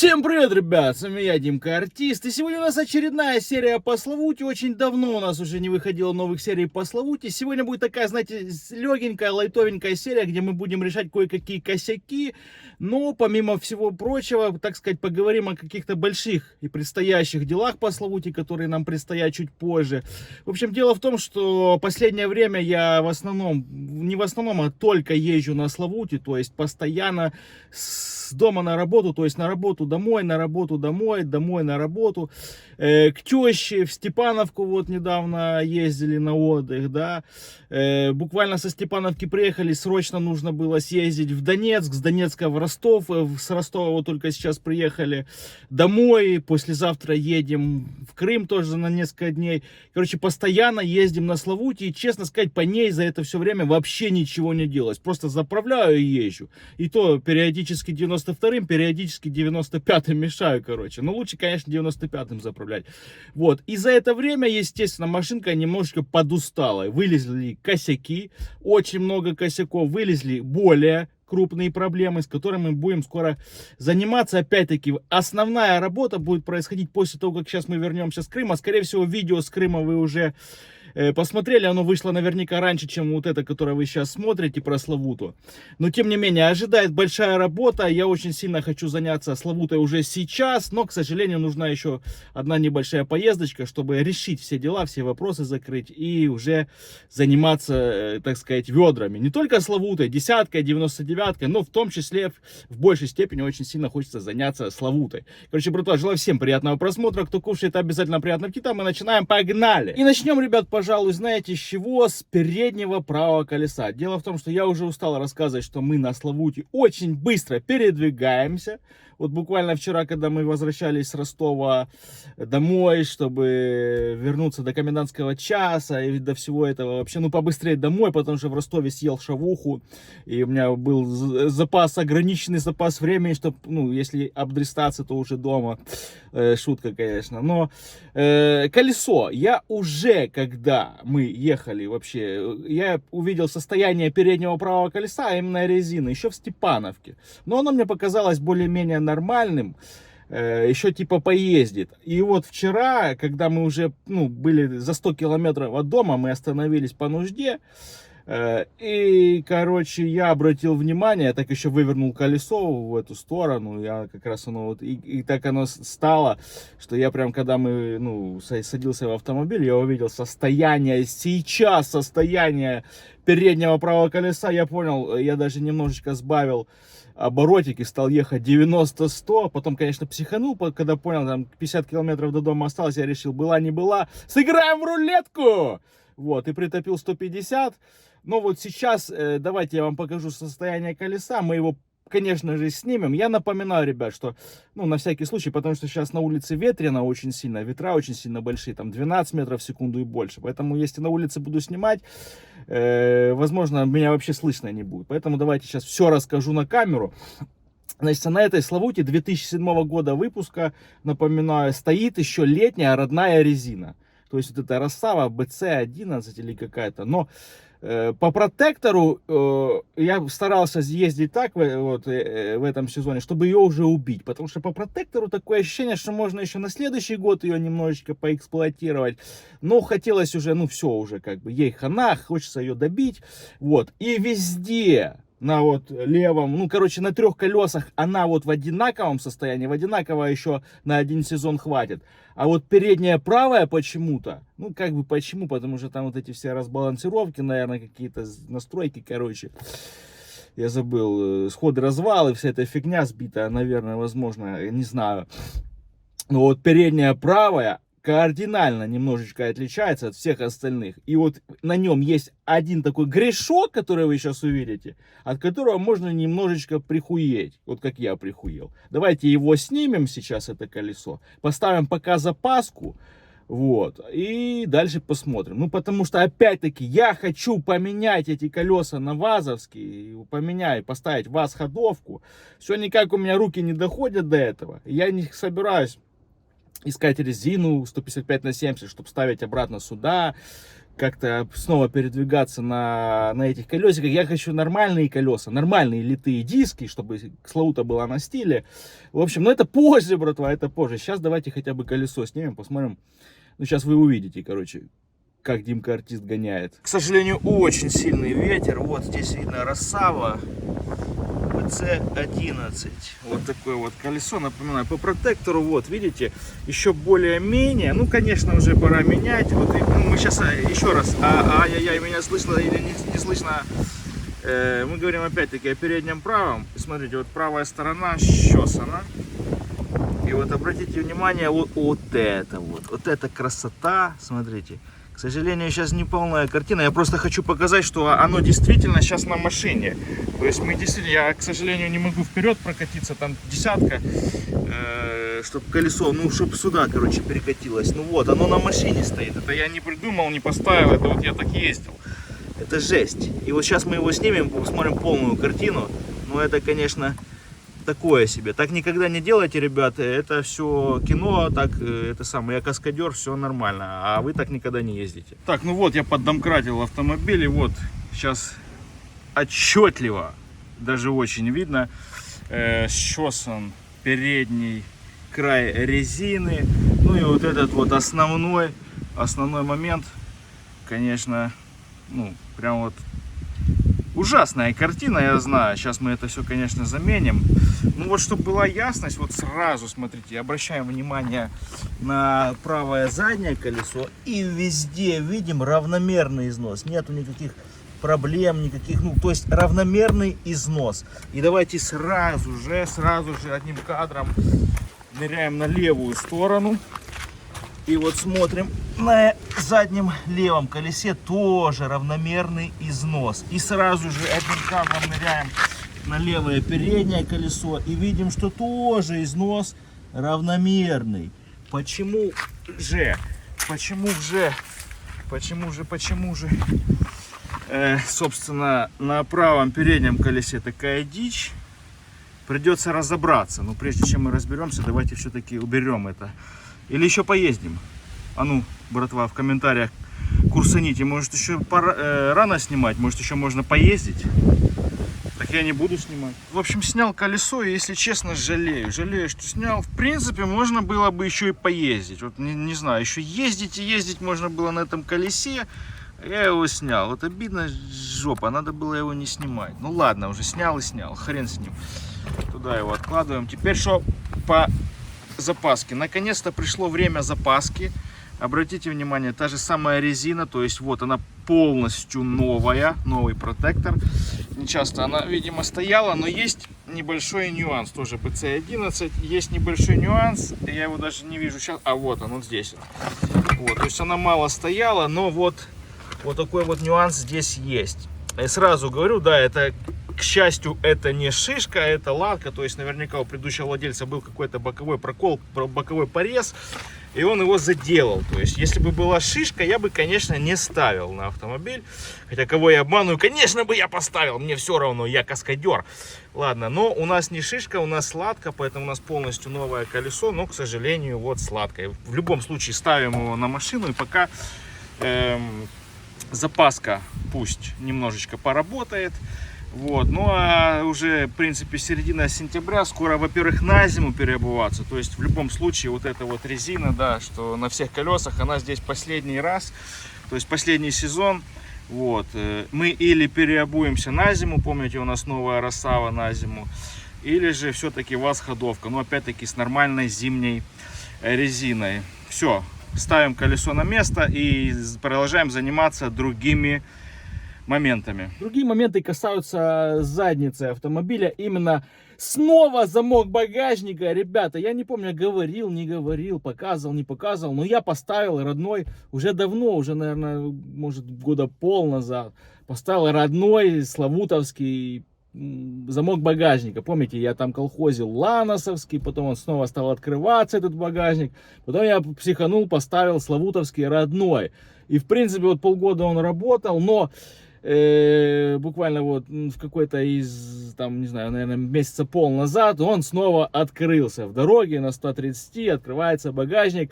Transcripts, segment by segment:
Всем привет, ребят, с вами я, Димка Артист, и сегодня у нас очередная серия по Славуте. Очень давно у нас уже не выходило новых серий по Славуте. Сегодня будет такая, знаете, легенькая, лайтовенькая серия, где мы будем решать кое-какие косяки. Но, помимо всего прочего, так сказать, поговорим о каких-то больших и предстоящих делах по Славуте, которые нам предстоят чуть позже. В общем, дело в том, что последнее время я в основном, не в основном, а только езжу на Славуте, то есть постоянно с дома на работу, то есть на работу домой, на работу домой, домой на работу. К теще в Степановку вот недавно ездили на отдых, да. Буквально со Степановки приехали, срочно нужно было съездить в Донецк, с Донецка в Ростов, с Ростова вот только сейчас приехали домой, послезавтра едем в Крым тоже на несколько дней. Короче, постоянно ездим на Славуте, и, честно сказать, по ней за это все время вообще ничего не делалось. Просто заправляю и езжу. И то периодически 92-м, периодически 95-м мешаю, короче. Но лучше, конечно, 95-м заправлять. Вот. И за это время, естественно, машинка немножечко подустала. Вылезли косяки, очень много косяков. Вылезли более крупные проблемы, с которыми мы будем скоро заниматься. Опять-таки, основная работа будет происходить после того, как сейчас мы вернемся с Крыма. Скорее всего, видео с Крыма вы уже посмотрели, оно вышло наверняка раньше, чем вот это, которое вы сейчас смотрите про Славуту. Но, тем не менее, ожидает большая работа. Я очень сильно хочу заняться Славутой уже сейчас, но, к сожалению, нужна еще одна небольшая поездочка, чтобы решить все дела, все вопросы закрыть и уже заниматься, так сказать, ведрами. Не только Славутой, десяткой, 99-кой, но в том числе, в большей степени, очень сильно хочется заняться Славутой. Короче, братва, желаю всем приятного просмотра. Кто кушает, обязательно приятного аппетита. Мы начинаем, погнали! И начнем, ребят, пожалуй, знаете, с чего? С переднего правого колеса. Дело в том, что я уже устал рассказывать, что мы на Славуте очень быстро передвигаемся. Вот буквально вчера, когда мы возвращались с Ростова домой, чтобы вернуться до комендантского часа и до всего этого вообще, ну, побыстрее домой, потому что в Ростове съел шавуху, и у меня был запас, ограниченный запас времени, чтобы, ну, если обдрестаться, то уже дома. Шутка, конечно. Но колесо, я уже, когда мы ехали вообще, я увидел состояние переднего правого колеса, а именно резины, еще в Степановке. Но оно мне показалось более-менее нормальным, еще типа поездит. И вот вчера, когда мы уже, ну, были за 100 километров от дома, мы остановились по нужде, и, короче, я обратил внимание, я так еще вывернул колесо в эту сторону, я как раз оно вот, и так оно стало, что я прям, когда мы, ну, садился в автомобиль, я увидел состояние, сейчас состояние переднего правого колеса, я понял, я даже немножечко сбавил оборотик и стал ехать 90-100, потом, конечно, психанул, когда понял, там 50 километров до дома осталось, я решил, была не была, сыграем в рулетку! Вот, и притопил 150. Но вот сейчас, давайте я вам покажу состояние колеса, мы его, конечно же, снимем. Я напоминаю, ребят, что, ну, на всякий случай, потому что сейчас на улице ветрено очень сильно, ветра очень сильно большие, там 12 метров в секунду и больше. Поэтому, если на улице буду снимать, возможно, меня вообще слышно не будет. Поэтому давайте сейчас все расскажу на камеру. Значит, на этой Славуте 2007 года выпуска, напоминаю, стоит еще летняя родная резина. То есть вот это Росава BC11 или какая-то. Но по протектору я старался ездить так в этом сезоне, чтобы ее уже убить. Потому что по протектору такое ощущение, что можно еще на следующий год ее немножечко поэксплуатировать. Но хотелось уже, ну все уже как бы, ей хана, хочется ее добить. Вот. И везде на вот левом, ну, короче, на 3 колесах она вот в одинаковом состоянии, в одинаково еще на 1 сезон хватит. А вот передняя правая почему-то, ну, как бы почему, потому что там вот эти все разбалансировки, наверное, какие-то настройки, короче, я забыл, сходы-развалы, вся эта фигня сбитая, наверное, возможно, я не знаю. Но вот передняя правая кардинально немножечко отличается от всех остальных. И вот на нем есть один такой грешок, который вы сейчас увидите, от которого можно немножечко прихуеть. Вот как я прихуел. Давайте его снимем сейчас, это колесо. Поставим пока запаску. Вот. И дальше посмотрим. Ну, потому что, опять-таки, я хочу поменять эти колеса на вазовские. Поменять, поставить ваз-ходовку. Все никак у меня руки не доходят до этого. Я не собираюсь искать резину 155 на 70, чтобы ставить обратно сюда. как-то снова передвигаться на этих колесиках. Я хочу нормальные колеса, нормальные литые диски, чтобы Славута была на стиле. В общем, ну это позже, братва, это позже. Сейчас давайте хотя бы колесо снимем, посмотрим. Ну, сейчас вы увидите, короче, как Димка Артист гоняет. К сожалению, очень сильный ветер. Вот здесь видно Рассава BC11. Вот такое вот колесо, напоминаю, по протектору. Вот, видите, еще более-менее. Ну, конечно, уже пора менять. Вот, мы сейчас еще раз. Ай-яй-яй, меня слышно или не слышно? Мы говорим опять-таки о переднем правом. Смотрите, вот правая сторона счесана. И вот обратите внимание, вот это красота. Смотрите. К сожалению, сейчас не полная картина. Я просто хочу показать, что оно действительно сейчас на машине. То есть мы действительно, я, к сожалению, не могу вперед прокатиться, там десятка, чтобы колесо, ну, чтобы сюда, короче, перекатилось. Ну вот, оно на машине стоит. Это я не придумал, не поставил, это вот я так ездил. Это жесть. И вот сейчас мы его снимем, посмотрим полную картину. Но это, конечно, такое себе. Так никогда не делайте, ребята. Это все кино, так это самое. Я каскадер, все нормально. А вы так никогда не ездите. Так, ну вот я поддомкратил автомобиль. И вот сейчас отчетливо, даже очень видно, счесан передний край резины. Ну и вот этот вот основной момент, конечно, ну прям вот ужасная картина, я знаю. Сейчас мы это все, конечно, заменим. Ну вот, чтобы была ясность, вот сразу, смотрите, обращаем внимание на правое заднее колесо. И везде видим равномерный износ. Нету никаких проблем, никаких, ну, то есть равномерный износ. И давайте сразу же одним кадром ныряем на левую сторону. И вот смотрим, на заднем левом колесе тоже равномерный износ. И сразу же одним кадром ныряем на левое переднее колесо. И видим, что тоже износ равномерный. Почему же? Собственно, на правом переднем колесе такая дичь. Придется разобраться. Но прежде чем мы разберемся, давайте все-таки уберем это. Или еще поездим. А ну, братва, в комментариях курсаните. Может, еще рано снимать, может, еще можно поездить. Так я не буду снимать. В общем, снял колесо, и, если честно, жалею. Жалею, что снял. В принципе, можно было бы еще и поездить. Вот не знаю, еще ездить можно было на этом колесе. Я его снял. Вот обидно, жопа, надо было его не снимать. Ну ладно, уже снял и снял. Хрен с ним. Туда его откладываем. Теперь что по запаске? Наконец-то пришло время запаски. Обратите внимание, та же самая резина, то есть вот она полностью новая, новый протектор. Не часто она, видимо, стояла, но есть небольшой нюанс, тоже BC11, есть небольшой нюанс, я его даже не вижу сейчас, а вот он здесь. Вот, то есть она мало стояла, но вот такой вот нюанс здесь есть. И сразу говорю, да, это, к счастью, это не шишка, это латка, то есть наверняка у предыдущего владельца был какой-то боковой прокол, боковой порез. И он его заделал. То есть, если бы была шишка, я бы, конечно, не ставил на автомобиль. Хотя, кого я обманываю, конечно бы я поставил. Мне все равно, я каскадер. Ладно, но у нас не шишка, у нас сладко. Поэтому у нас полностью новое колесо. Но, к сожалению, вот сладкое. В любом случае, ставим его на машину. И пока запаска пусть немножечко поработает. Вот, ну а уже, в принципе, середина сентября, скоро, во-первых, на зиму переобуваться. То есть, в любом случае, вот эта вот резина, да, что на всех колесах, она здесь последний раз, то есть последний сезон. Вот, мы или переобуемся на зиму, помните, у нас новая Рассава на зиму, или же все-таки ВАЗ-ходовка, но опять-таки с нормальной зимней резиной. Все, ставим колесо на место и продолжаем заниматься другими моментами. Другие моменты касаются задницы автомобиля. Именно снова замок багажника. Ребята, я не помню, говорил, не говорил, показывал, не показывал, но я поставил родной уже давно, уже, наверное, может, года пол назад. Поставил родной славутовский замок багажника. Помните, я там колхозил ланосовский, потом он снова стал открываться, этот багажник. Потом я психанул, поставил славутовский родной. И, в принципе, вот полгода он работал, но буквально вот в какой-то из, там, не знаю, наверное, месяца пол назад он снова открылся в дороге на 130, открывается багажник.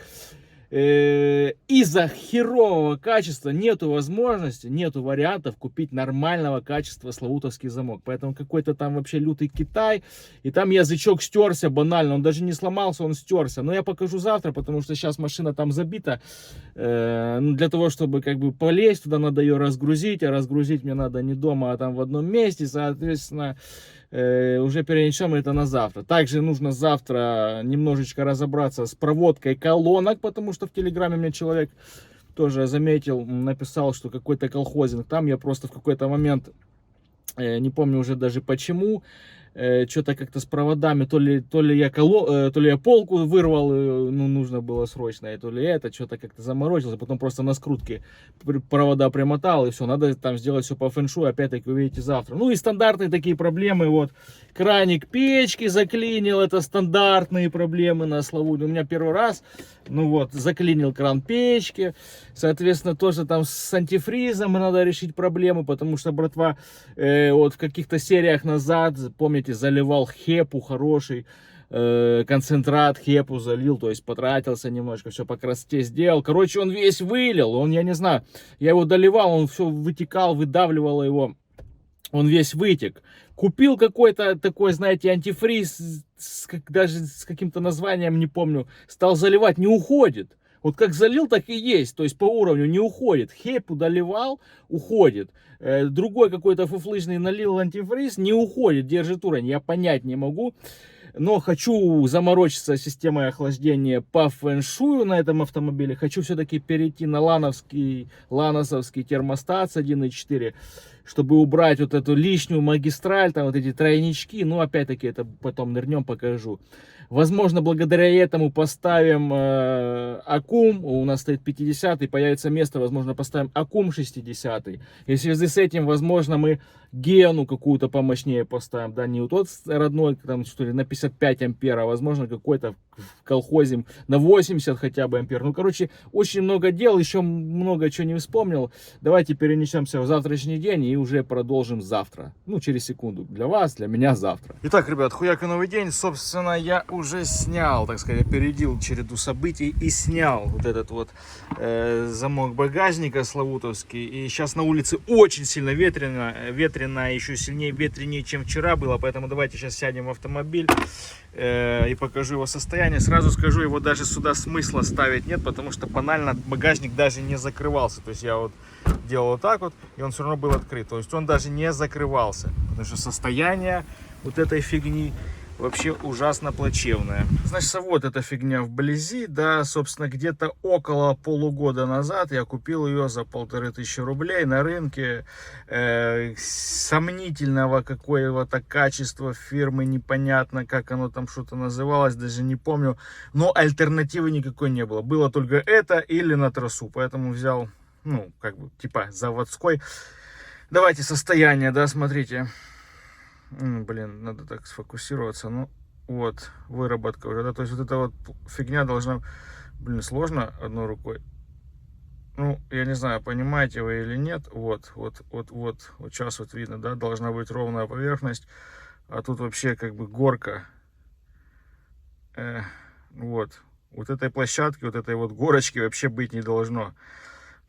из-за херового качества нету возможности, нету вариантов купить нормального качества славутовский замок. Поэтому какой-то там вообще лютый Китай. И там язычок стерся банально. Он даже не сломался, он стерся. Но я покажу завтра, потому что сейчас машина там забита. Ну, для того, чтобы как бы полезть туда, надо ее разгрузить. А разгрузить мне надо не дома, а там в одном месте. Соответственно, уже перенесем это на завтра. Также нужно завтра немножечко разобраться с проводкой колонок, потому что в Телеграме мне человек тоже заметил, написал, что какой-то колхозинг там. Я просто в какой-то момент, не помню уже даже почему, что-то как-то с проводами, то ли я полку вырвал, ну, нужно было срочно, и то ли это, что-то как-то заморочился, потом просто на скрутке провода примотал, и все, надо там сделать все по фэншую, опять-таки увидите завтра. Ну и стандартные такие проблемы, вот, краник печки заклинил, это стандартные проблемы на Славуте. У меня первый раз, ну вот, заклинил кран печки, соответственно, тоже там с антифризом надо решить проблемы, потому что, братва, вот в каких-то сериях назад, помните, заливал хепу хороший, концентрат хепу залил, то есть потратился немножко, все по красоте сделал. Короче, он весь вылил, он, я не знаю, я его доливал, он все вытекал, выдавливало его, он весь вытек. Купил какой-то такой, знаете, антифриз, даже с каким-то названием, не помню, стал заливать, не уходит. Вот как залил, так и есть, то есть по уровню не уходит. Хепу доливал, уходит. Другой какой-то фуфлыжный налил антифриз, не уходит, держит уровень. Я понять не могу. Но хочу заморочиться системой охлаждения по фэншую на этом автомобиле. Хочу все-таки перейти на ланосовский термостат с 1.4, чтобы убрать вот эту лишнюю магистраль, там вот эти тройнички. Ну, опять-таки, это потом нырнем, покажу. Возможно, благодаря этому поставим аккум. У нас стоит 50-й, появится место, возможно, поставим аккум 60-й. И в связи с этим, возможно, мы гену какую-то помощнее поставим. Да, не вот тот родной, там, что ли, на 55 ампер, а возможно, какой-то в колхозе на 80 хотя бы ампер. Ну, короче, очень много дел, еще много чего не вспомнил. Давайте перенесемся в завтрашний день и уже продолжим завтра. Ну, через секунду. Для вас, для меня завтра. Итак, ребят, хуяка новый день. Собственно, я уже снял, так сказать, опередил череду событий и снял вот этот вот замок багажника славутовский. И сейчас на улице очень сильно ветрено, еще сильнее ветренее, чем вчера было. Поэтому давайте сейчас сядем в автомобиль и покажу его состояние. Сразу скажу, его даже сюда смысла ставить нет, потому что банально багажник даже не закрывался. То есть я вот делал вот так вот, и он все равно был открыт. То есть он даже не закрывался, потому что состояние вот этой фигни вообще ужасно плачевная. Значит, вот эта фигня вблизи, да, собственно, где-то около полугода назад я купил ее за 1500 рублей на рынке. Сомнительного какого-то качества фирмы, непонятно, как оно там что-то называлось, даже не помню. Но альтернативы никакой не было. Было только это или на трассу, поэтому взял, ну, как бы, типа заводской. Давайте состояние, да, смотрите. Блин, надо так сфокусироваться. Ну, вот, выработка уже, да, то есть вот эта вот фигня должна, блин, сложно одной рукой. Ну, я не знаю, понимаете вы или нет. Вот сейчас вот видно, да, должна быть ровная поверхность, а тут вообще как бы горка. Вот этой площадки, вот этой вот горочки вообще быть не должно.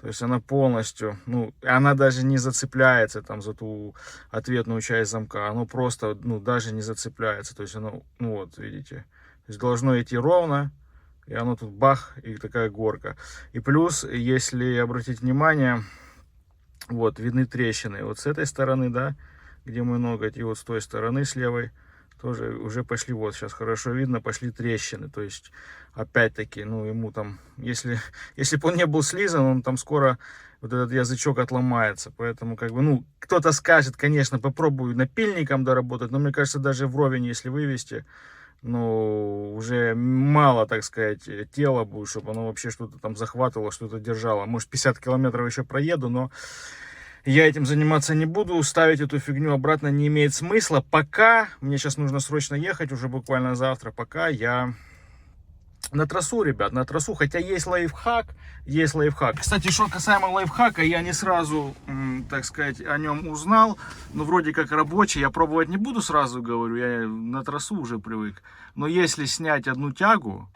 То есть она полностью, ну, она даже не зацепляется там за ту ответную часть замка. Оно просто, ну, даже не зацепляется. То есть оно, ну вот, видите. То есть должно идти ровно. И оно тут бах, и такая горка. И плюс, если обратить внимание, вот, видны трещины. Вот с этой стороны, да, где мой ноготь, и вот с той стороны, с левой, тоже уже пошли, вот сейчас хорошо видно, пошли трещины. То есть, опять-таки, ну, ему там, если бы он не был слизан, он там скоро, вот этот язычок отломается. Поэтому, как бы, ну, кто-то скажет, конечно, попробую напильником доработать, но мне кажется, даже вровень, если вывести, ну, уже мало, так сказать, тела будет, чтобы оно вообще что-то там захватывало, что-то держало. Может, 50 километров еще проеду, но я этим заниматься не буду, ставить эту фигню обратно не имеет смысла, пока, мне сейчас нужно срочно ехать, уже буквально завтра, пока я на трассу, ребят, на трассу, хотя есть лайфхак, Кстати, что касаемо лайфхака, я не сразу, так сказать, о нем узнал, но вроде как рабочий, я пробовать не буду, сразу говорю, я на трассу уже привык, но если снять одну тягу,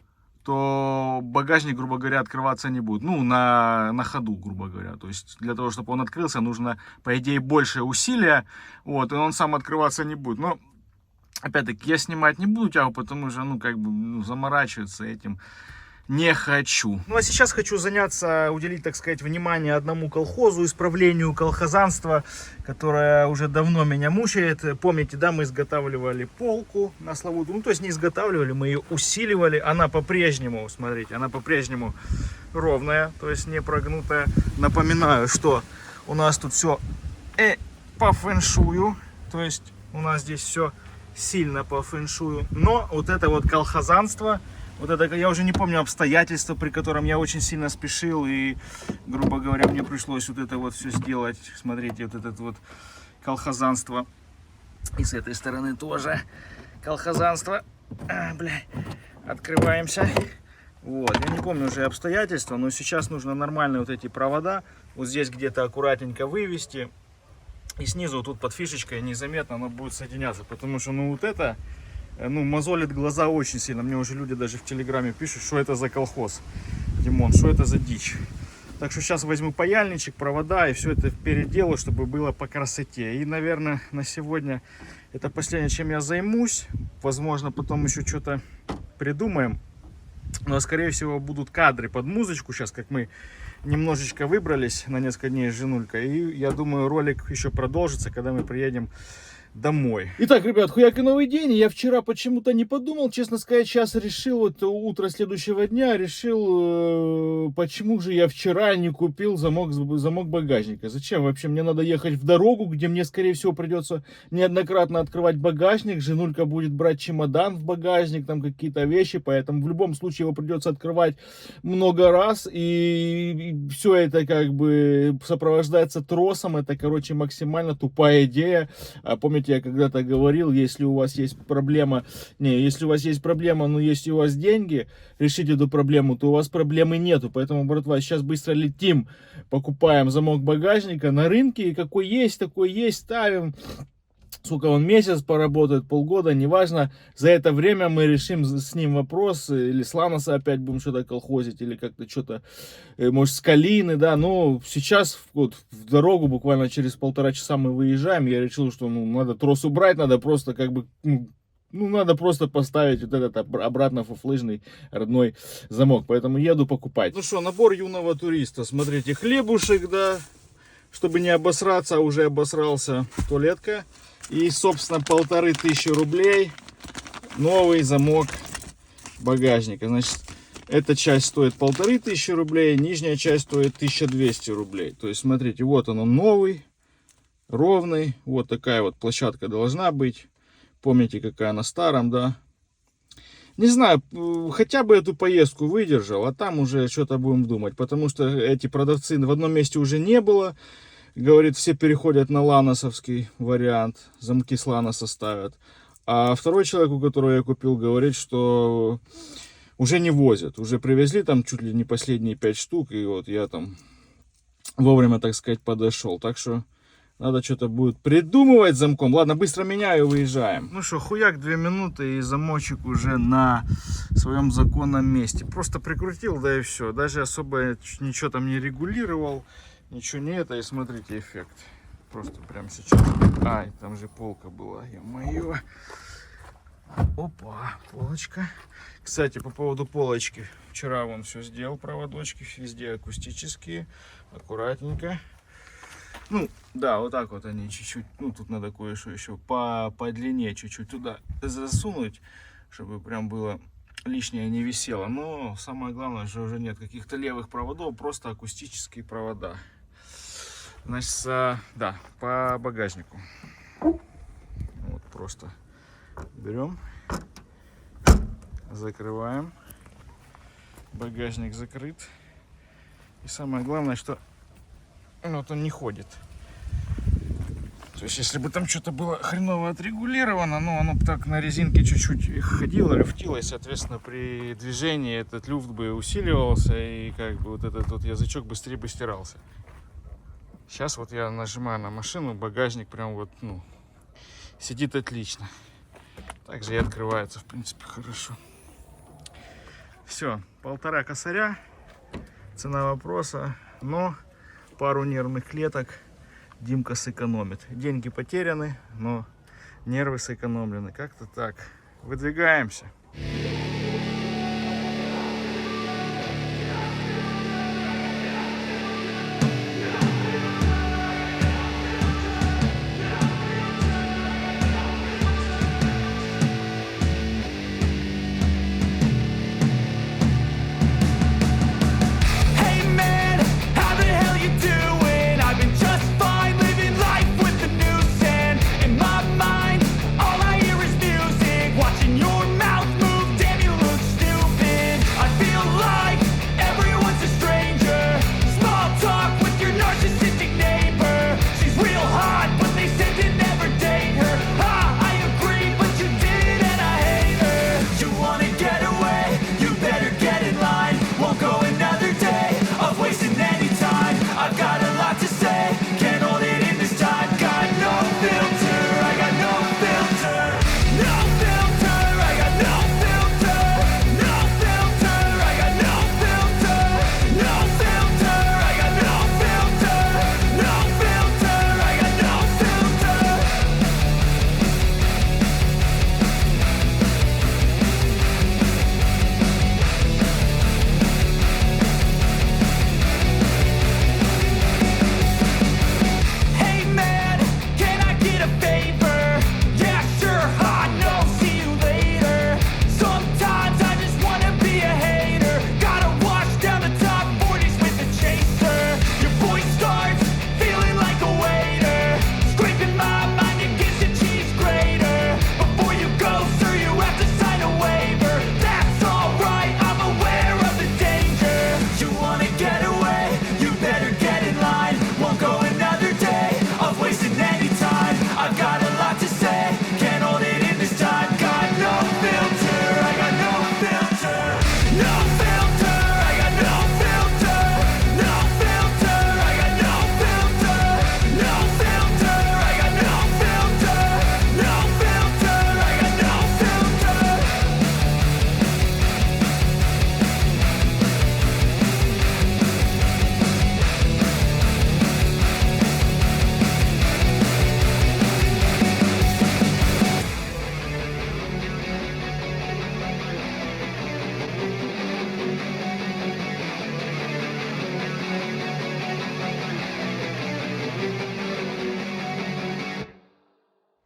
то багажник, грубо говоря, открываться не будет. Ну, на ходу, грубо говоря. То есть, для того, чтобы он открылся, нужно, по идее, больше усилия. Вот, и он сам открываться не будет. Но, опять-таки, я снимать не буду тягу, потому что, ну, как бы, ну, заморачиваться этим не хочу. Ну, а сейчас хочу заняться, уделить, так сказать, внимание одному колхозу, исправлению колхозанства, которое уже давно меня мучает. Помните, да, мы изготавливали полку на Славуту. Ну, то есть не изготавливали, мы ее усиливали. Она по-прежнему, смотрите, она по-прежнему ровная, то есть не прогнутая. Напоминаю, что у нас тут все по фэншую, то есть у нас здесь все сильно по фэншую. Но вот это вот колхозанство, вот это, я уже не помню обстоятельства, при котором я очень сильно спешил, и, грубо говоря, мне пришлось вот это вот все сделать. Смотрите, вот это вот колхозанство. И с этой стороны тоже колхозанство. Открываемся. Вот, я не помню уже обстоятельства, но сейчас нужно нормально вот эти провода вот здесь где-то аккуратненько вывести. И снизу вот тут под фишечкой незаметно оно будет соединяться, потому что, ну, вот это... Ну, мозолит глаза очень сильно. Мне уже люди даже в Телеграме пишут, что это за колхоз. Димон, что это за дичь. Так что сейчас возьму паяльничек, провода и все это переделаю, чтобы было по красоте. И, наверное, на сегодня это последнее, чем я займусь. Возможно, потом еще что-то придумаем. Но, скорее всего, будут кадры под музычку. Сейчас, как мы немножечко выбрались на несколько дней с женулькой. И я думаю, ролик еще продолжится, когда мы приедем домой. Итак, ребят, хуяк и новый день. Я вчера почему-то не подумал, честно сказать, сейчас решил, вот утро следующего дня, решил, почему же я вчера не купил замок багажника. Зачем вообще? Мне надо ехать в дорогу, где мне, скорее всего, придется неоднократно открывать багажник. Женулька будет брать чемодан в багажник, там какие-то вещи, поэтому в любом случае его придется открывать много раз. И все это как бы сопровождается тросом. Это, короче, максимально тупая идея. Помните, я когда-то говорил, если у вас есть проблема, но если у вас деньги, решить эту проблему, то у вас проблемы нету. Поэтому, братва, сейчас быстро летим, покупаем замок багажника на рынке, и какой есть, такой есть, ставим. Сколько он, месяц поработает, полгода, неважно. За это время мы решим с ним вопрос. Или с Ланоса опять будем что-то колхозить, или как-то что-то, может, с Калины, да. Но сейчас вот в дорогу буквально через 1,5 часа мы выезжаем. Я решил, что надо трос убрать, надо просто как бы... надо просто поставить вот этот обратно фуфлыжный родной замок. Поэтому еду покупать. Ну что, набор юного туриста. Смотрите, хлебушек, да. Чтобы не обосраться, а уже обосрался, туалетка. И, собственно, 1500 рублей новый замок багажника. Значит, эта часть стоит 1500 рублей, нижняя часть стоит 1200 рублей. То есть, смотрите, вот он новый, ровный. Вот такая вот площадка должна быть. Помните, какая на старом, да? Не знаю, хотя бы эту поездку выдержал, а там уже что-то будем думать. Потому что эти продавцы в одном месте уже не было. Говорит, все переходят на ланосовский вариант, замки с ланоса ставят. А второй человек, у которого я купил, говорит, что уже не возят. Уже привезли там чуть ли не последние 5 штук. И вот я там вовремя, так сказать, подошел. Так что надо что-то будет придумывать с замком. Ладно, быстро меняю и выезжаем. Ну что, хуяк, 2 минуты, и замочек уже на своем законном месте. Просто прикрутил, да и все. Даже особо ничего там не регулировал. Ничего не это, и смотрите эффект. Просто прямо сейчас. Ай, там же полка была, ё-моё. Опа, полочка. Кстати, по поводу полочки. Вчера вон все сделал, проводочки везде акустические. Аккуратненько. Ну, да, вот так вот они чуть-чуть. Ну, тут надо кое-что еще по длине чуть-чуть туда засунуть, чтобы прям было лишнее не висело. Но самое главное, что уже нет каких-то левых проводов, просто акустические провода. Значит, да, по багажнику. Вот просто берем, закрываем. Багажник закрыт. И самое главное, что вот он не ходит. То есть, если бы там что-то было хреново отрегулировано, но оно бы так на резинке чуть-чуть ходило, люфтило, и, соответственно, при движении этот люфт бы усиливался, и как бы вот этот вот язычок быстрее бы стирался. Сейчас вот я нажимаю на машину, багажник прям вот, сидит отлично. Также и открывается, в принципе, хорошо. Все, 1,5 косаря. Цена вопроса. Но пару нервных клеток Димка сэкономит. Деньги потеряны, но нервы сэкономлены. Как-то так. Выдвигаемся.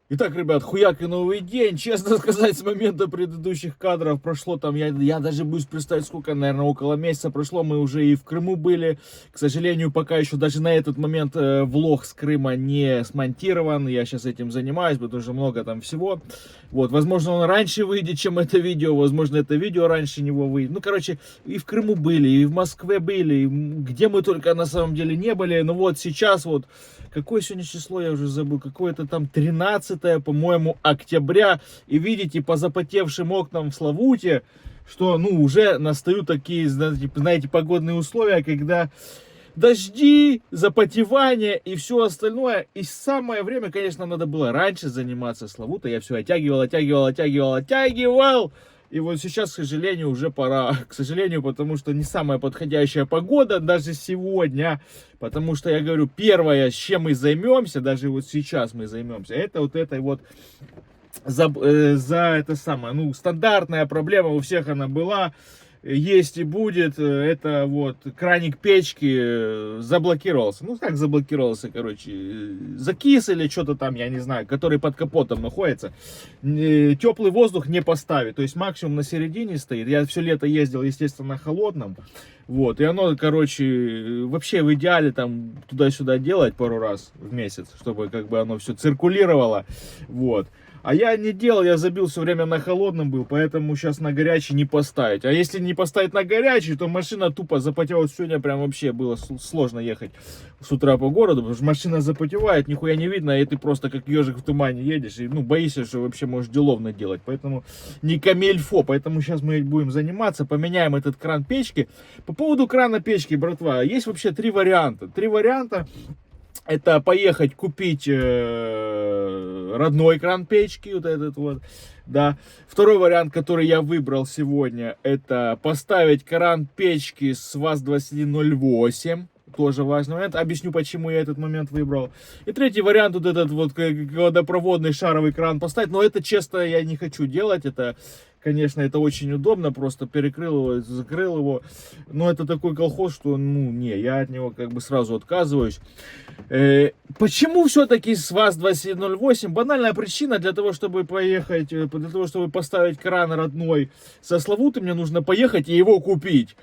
Итак, ребят, хуяк и новый день. Честно сказать, с момента предыдущих кадров прошло там, я даже боюсь представить, сколько, наверное, около месяца прошло. Мы уже и в Крыму были. К сожалению, пока еще даже на этот момент влог с Крыма не смонтирован. Я сейчас этим занимаюсь, потому что много там всего. Вот, возможно, он раньше выйдет, чем это видео. Возможно, это видео раньше него выйдет. Ну, короче, и в Крыму были, и в Москве были, и где мы только на самом деле не были. Но вот сейчас вот, какое сегодня число, я уже забыл, какое-то там 13, по-моему, октября. И видите, по запотевшим окнам в Славуте, что, ну, уже настают такие, знаете, погодные условия, когда дожди, запотевание и все остальное. И самое время, конечно, надо было раньше заниматься Славутой. Я все оттягивал. И вот сейчас, к сожалению, уже пора. К сожалению, потому что не самая подходящая погода даже сегодня. Потому что, я говорю, первое, с чем мы займемся, даже вот сейчас мы займемся, это вот этой вот за это самое, ну, стандартная проблема, у всех она была, есть и будет, это вот краник печки заблокировался. Ну, как заблокировался, короче, закис или что-то там, я не знаю, который под капотом находится. Теплый воздух не поставит, то есть максимум на середине стоит. Я все лето ездил, естественно, на холодном. Вот, и оно, короче, вообще в идеале там туда-сюда делать пару раз в месяц, чтобы как бы оно все циркулировало. Вот. А я не делал, я забил все время на холодном был, поэтому сейчас на горячий не поставить. А если не поставить на горячий, то машина тупо запотевает. Сегодня прям вообще было сложно ехать с утра по городу, потому что машина запотевает, нихуя не видно, и ты просто как ежик в тумане едешь, и ну боишься, что вообще можешь делов наделать. Поэтому не камильфо, поэтому сейчас мы будем заниматься, поменяем этот кран печки. По поводу крана печки, братва, есть вообще три варианта. Это поехать купить родной кран печки, вот этот вот. Да. Второй вариант, который я выбрал сегодня, это поставить кран печки с ВАЗ-2108. Тоже важный момент. Объясню, почему я этот момент выбрал. И третий вариант, вот этот вот водопроводный шаровый кран поставить. Но это, честно, я не хочу делать. Это, конечно, это очень удобно. Просто перекрыл его, закрыл его. Но это такой колхоз, что, ну, не, я от него как бы сразу отказываюсь. Почему все-таки с ВАЗ-2108? Банальная причина: для того, чтобы поехать, для того, чтобы поставить кран родной со Славуты, мне нужно поехать и его купить.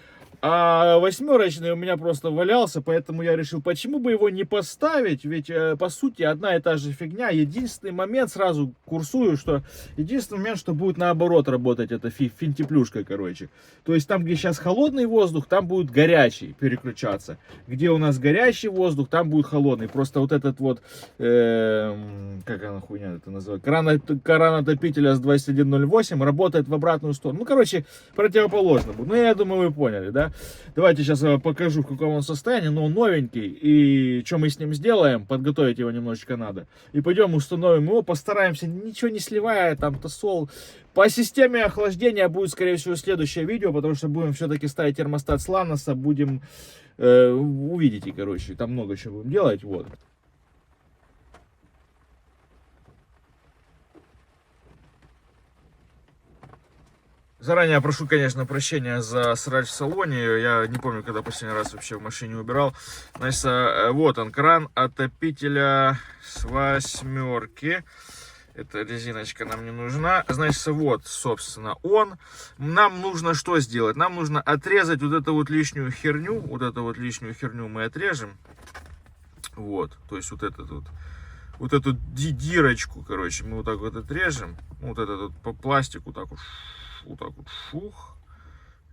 А восьмерочный у меня просто валялся, поэтому я решил, почему бы его не поставить, ведь по сути одна и та же фигня. Единственный момент, сразу курсую, что единственный момент, что будет наоборот работать, это финтеплюшка, короче. То есть там, где сейчас холодный воздух, там будет горячий переключаться. Где у нас горячий воздух, там будет холодный. Просто вот этот вот, как она хуйня это называется, кран отопителя с 2108 работает в обратную сторону. Ну, короче, противоположно будет. Ну, я думаю, вы поняли, да? Давайте сейчас я покажу, в каком он состоянии. Но он новенький. И что мы с ним сделаем? Подготовить его немножечко надо. И пойдем установим его. Постараемся, ничего не сливая, там тосол. По системе охлаждения будет, скорее всего, следующее видео. Потому что будем все-таки ставить термостат с Ланоса. Будем, увидите, короче. Там много чего будем делать. Вот. Заранее прошу, конечно, прощения за срач в салоне. Я не помню, когда последний раз вообще в машине убирал. Значит, вот он, кран отопителя с восьмерки. Эта резиночка нам не нужна. Значит, вот, собственно, он. Нам нужно что сделать? Нам нужно отрезать вот эту вот лишнюю херню. Вот эту вот лишнюю херню мы отрежем. Вот, то есть вот этот вот. Вот эту дирочку, короче, мы вот так вот отрежем. Вот этот вот по пластику так вот. Вот так вот, фух,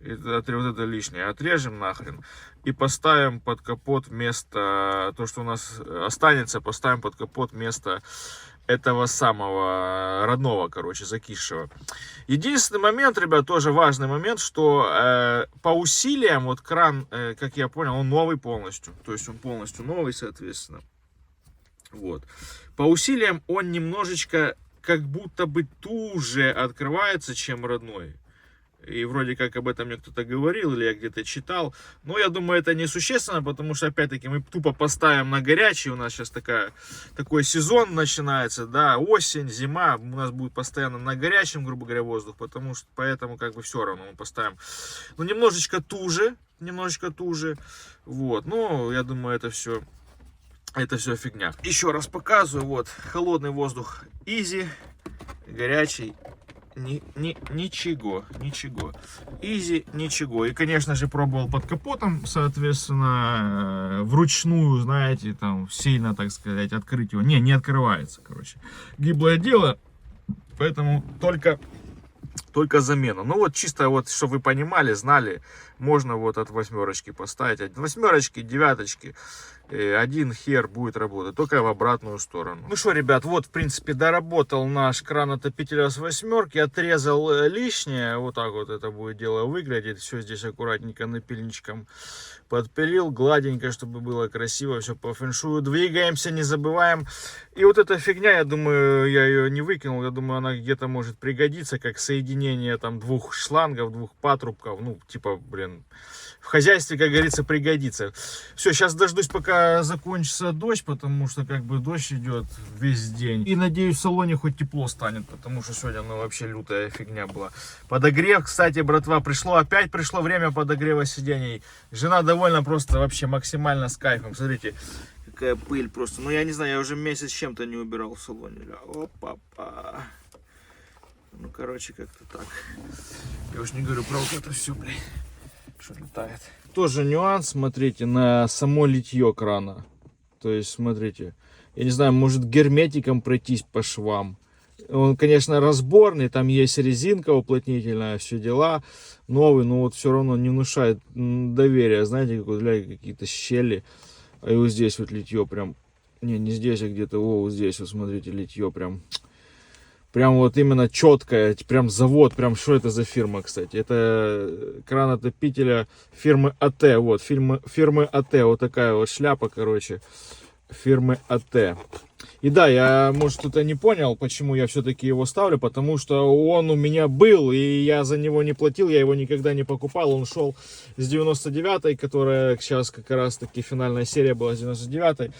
и вот это лишнее отрежем нахрен и поставим под капот вместо, то, что у нас останется, поставим под капот вместо этого самого родного, короче, закисшего. Единственный момент, ребят, тоже важный момент, что по усилиям, вот кран, как я понял, он новый полностью, то есть он полностью новый, соответственно, вот, по усилиям он немножечко как будто бы туже открывается, чем родной. И вроде как об этом мне кто-то говорил, или я где-то читал. Но я думаю, это несущественно, потому что, опять-таки, мы тупо поставим на горячий. У нас сейчас такой сезон начинается, да, осень, зима. У нас будет постоянно на горячем, грубо говоря, воздух. Поэтому как бы все равно мы поставим. Ну, немножечко туже. Вот, но я думаю, это все фигня. Еще раз показываю, вот, холодный воздух easy, горячий ничего. Easy, ничего. И, конечно же, пробовал под капотом, соответственно, вручную, знаете, там, сильно, так сказать, открыть его. Не открывается, короче. Гиблое дело, поэтому только замена. Ну вот чисто вот, чтобы вы понимали, знали, можно вот от восьмерочки поставить. От восьмерочки, девяточки, один хер будет работать, только в обратную сторону. Ну что, ребят, вот в принципе доработал наш кран отопителя с восьмерки, отрезал лишнее, вот так вот это будет дело выглядеть. Все здесь аккуратненько напильничком подпилил, гладенько, чтобы было красиво, все по фэншую. Двигаемся, не забываем. И вот эта фигня, я думаю, я ее не выкинул, я думаю, она где-то может пригодиться, как соединение там двух шлангов, двух патрубков, ну, типа, блин, в хозяйстве, как говорится, пригодится. Все, сейчас дождусь, пока закончится дождь, потому что, как бы, дождь идет весь день. И, надеюсь, в салоне хоть тепло станет, потому что сегодня, ну, вообще лютая фигня была. Подогрев, кстати, братва, опять пришло время подогрева сидений. Жена довольна просто вообще максимально с кайфом. Смотрите, какая пыль просто. Ну, я не знаю, я уже месяц с чем-то не убирал в салоне. Опа-па. Ну, короче, как-то так. Я уж не говорю про вот это все, блин, что летает. Тоже нюанс, смотрите, на само литье крана. То есть, смотрите, я не знаю, может герметиком пройтись по швам. Он, конечно, разборный, там есть резинка уплотнительная, все дела. Новый, но вот все равно не внушает доверия. Знаете, как вот какие-то щели. А и вот здесь вот литье прям, не здесь, а где-то вот здесь, вот смотрите, литье прям вот именно четкое, прям завод, прям что это за фирма, кстати, это кран отопителя фирмы АТ, вот, фирмы АТ, вот такая вот шляпа, короче, фирмы АТ. И да, я, может, кто-то не понял, почему я все-таки его ставлю, потому что он у меня был, и я за него не платил, я его никогда не покупал. Он шел с 99-й, которая сейчас как раз-таки финальная серия была с 99-й.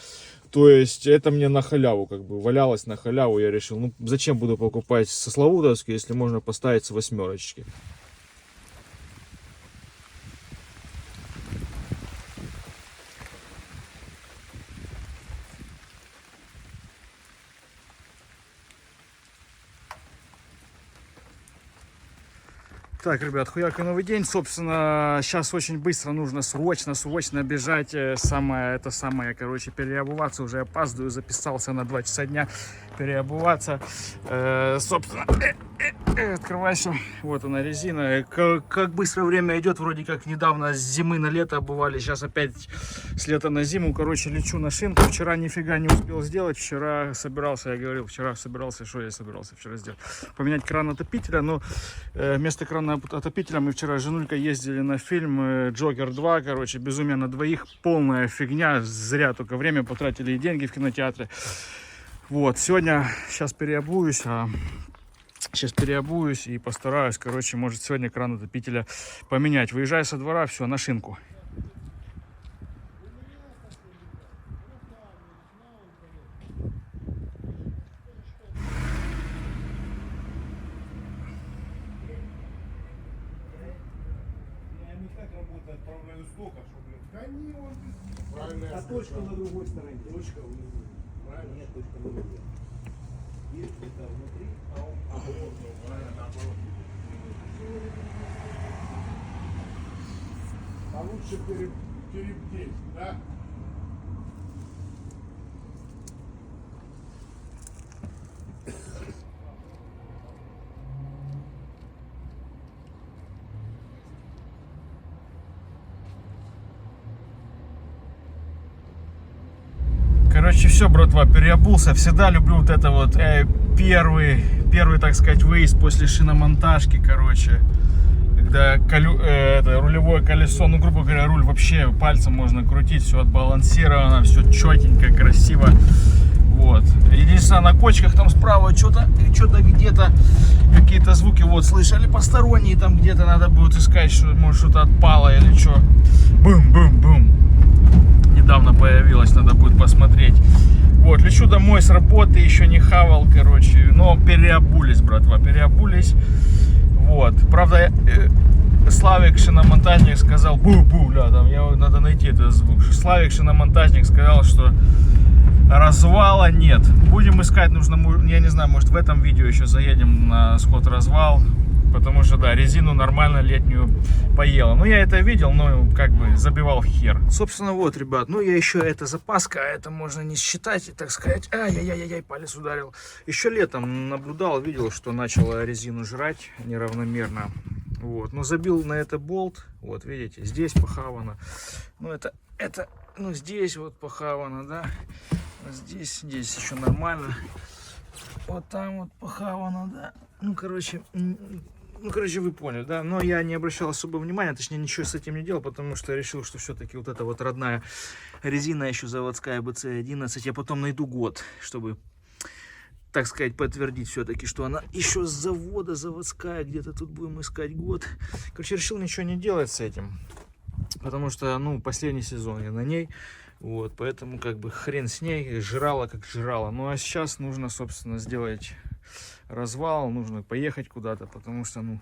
То есть это мне на халяву, как бы валялось на халяву. Я решил, ну зачем буду покупать со Славутовской, если можно поставить с 8-очки. Так, ребят, хуяка новый день. Собственно, сейчас очень быстро нужно срочно бежать. Короче, переобуваться. Уже опаздываю, записался на 2 часа дня переобуваться. Собственно, открывайся. Вот она резина. Как быстро время идет. Вроде как недавно с зимы на лето обували. Сейчас опять с лета на зиму. Короче, лечу на шинку. Вчера нифига не успел сделать. Вчера собирался вчера сделать. Поменять кран отопителя. Но вместо крана отопителя мы вчера с женулькой ездили на фильм Джокер 2. Короче, безумие на двоих. Полная фигня. Зря только время потратили и деньги в кинотеатре. Вот, сегодня, сейчас переобуюсь и постараюсь, короче, может сегодня кран отопителя поменять. Выезжаю со двора, все, на шинку. А точка на другой стороне. Точка внизу. Правильно? Нет, точка внизу. Есть где-то внутри, а он правильно, наоборот. А лучше перебдеть, да? Короче, все, братва, переобулся. Всегда люблю вот это вот первый, так сказать, выезд после шиномонтажки, короче. Когда рулевое колесо, ну, грубо говоря, руль вообще пальцем можно крутить, все отбалансировано, все четенько, красиво. Вот. Единственное, на кочках там справа что-то где-то какие-то звуки вот слышали посторонние, там где-то надо будет искать, что может что-то отпало или что. Бум-бум-бум. Недавно появилась, надо будет посмотреть. Вот, лечу домой с работы, еще не хавал, короче, но переобулись, братва, переобулись. Вот, правда, Славик шиномонтажник сказал, бу-бу-ля, там, надо найти этот звук. Славик шиномонтажник сказал, что развала нет. Будем искать, нужно, я не знаю, может в этом видео еще заедем на сход развал. Потому что, да, резину нормально летнюю поела. Ну, я это видел, но как бы забивал в хер. Собственно, вот, ребят, ну, я еще, это запаска, это можно не считать, так сказать. Ай-яй-яй-яй, палец ударил. Еще летом наблюдал, видел, что начала резину жрать неравномерно. Вот, но забил на это болт, вот, видите, здесь похавано. Ну, ну, здесь вот похавано, да. Здесь еще нормально. Вот там вот похавано, да. Ну, короче, вы поняли, да, но я не обращал особого внимания, точнее, ничего с этим не делал, потому что решил, что все-таки вот эта вот родная резина еще заводская BC11, я потом найду год, чтобы, так сказать, подтвердить все-таки, что она еще с завода заводская, где-то тут будем искать год. Короче, решил ничего не делать с этим, потому что, ну, последний сезон я на ней, вот, поэтому, как бы, хрен с ней, жрала как жрала. Ну, а сейчас нужно, собственно, сделать развал, нужно поехать куда-то, потому что, ну,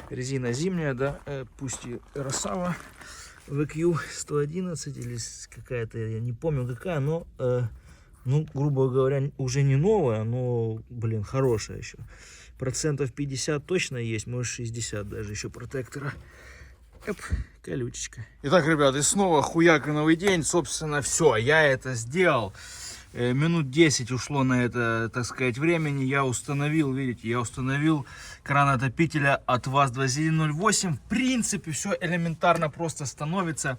резина зимняя, да, пусть и Росава VQ 111 или какая-то, я не помню какая, но, ну, грубо говоря, уже не новая, но, блин, хорошая еще. Процентов 50 точно есть, может 60 даже еще протектора. Эп, колючечка. Итак, ребят, и снова хуяка новый день, собственно, все, я это сделал. Минут 10 ушло на это, так сказать, времени. Я установил, видите, кран отопителя от ВАЗ-2108. В принципе, все элементарно просто становится.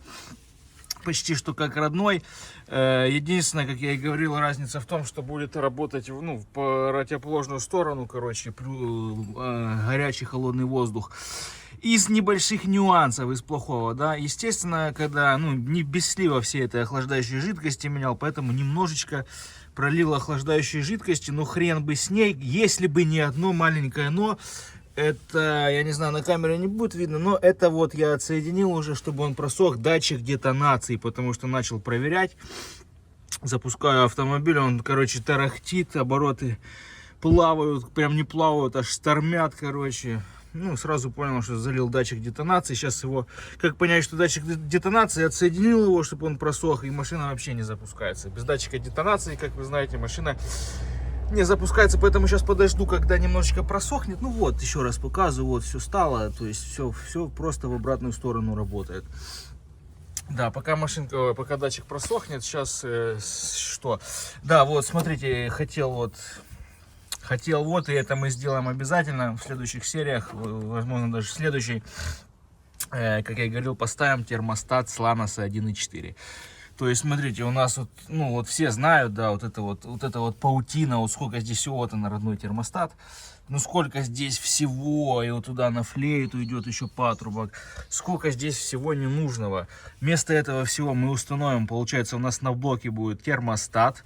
Почти что как родной. Единственное, как я и говорил, разница в том, что будет работать, ну, в противоположную сторону, короче, горячий холодный воздух. из небольших нюансов, из плохого, да. Естественно, когда, ну, не без слива всей этой охлаждающей жидкости менял, поэтому немножечко пролил охлаждающей жидкости, ну хрен бы с ней, если бы не одно маленькое но. Это, я не знаю, на камере не будет видно, но это вот я отсоединил уже, чтобы он просох, датчик детонации, потому что начал проверять. Запускаю автомобиль, он, короче, тарахтит, обороты плавают, прям не плавают, аж штормят, короче. Ну, сразу понял, что залил датчик детонации. Сейчас его, как понять, что датчик детонации, отсоединил его, чтобы он просох, и машина вообще не запускается. Без датчика детонации, как вы знаете, машина не запускается, поэтому сейчас подожду, когда немножечко просохнет. Ну вот, еще раз показываю, вот все стало, то есть все просто в обратную сторону работает. Да, пока машинка, пока датчик просохнет, сейчас что? Да, вот, смотрите, хотел вот, и это мы сделаем обязательно в следующих сериях, возможно, даже в следующей, как я говорил, поставим термостат с Ланоса 1.4. То есть, смотрите, у нас вот, ну вот все знают, да, вот эта вот паутина, вот сколько здесь всего, вот она, родной термостат. Ну сколько здесь всего, и вот туда на флейту идет еще патрубок. Сколько здесь всего ненужного. Вместо этого всего мы установим, получается, у нас на блоке будет термостат.